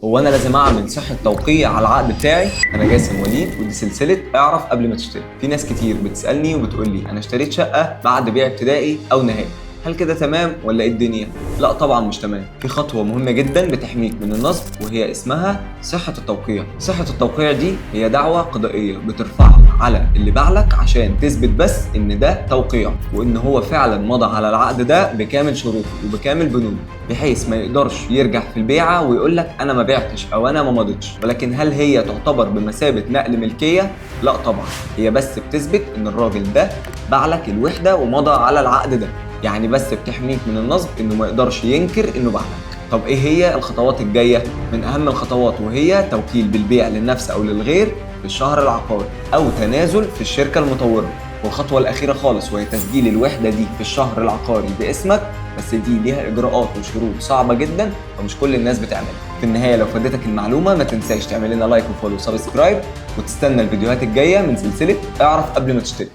هو انا لازم اعمل صحه توقيع على العقد بتاعي؟ انا جاسم وليد، ودي سلسله اعرف قبل ما تشتري. في ناس كتير بتسالني وبتقول لي انا اشتريت شقه بعد بيع ابتدائي او نهائي، هل كده تمام ولا ايه الدنيا؟ لا طبعا مش تمام. في خطوه مهمه جدا بتحميك من النصب وهي اسمها صحه التوقيع. صحه التوقيع دي هي دعوه قضائيه بترفعها على اللي باعلك عشان تثبت بس ان ده توقيع، وان هو فعلا مضى على العقد ده بكامل شروطه وبكامل بنوده، بحيث ما يقدرش يرجع في البيعه ويقول لك انا ما بعتش او انا ما مضيتش. ولكن هل هي تعتبر بمثابه نقل ملكيه؟ لا طبعا، هي بس بتثبت ان الراجل ده باع لك الوحده ومضى على العقد ده، يعني بس بتحميك من النصب انه ما يقدرش ينكر انه باع لك. طب ايه هي الخطوات الجايه؟ من اهم الخطوات وهي توكيل بالبيع للنفس او للغير في الشهر العقاري، او تنازل في الشركه المطوره. والخطوه الاخيره خالص وهي تسجيل الوحده دي في الشهر العقاري باسمك، بس دي ليها اجراءات وشروط صعبه جدا ومش كل الناس بتعملها. في النهايه لو فادتك المعلومه ما تنساش تعمل لنا لايك وفولو وسبسكرايب، وتستنى الفيديوهات الجايه من سلسله اعرف قبل ما تشتري.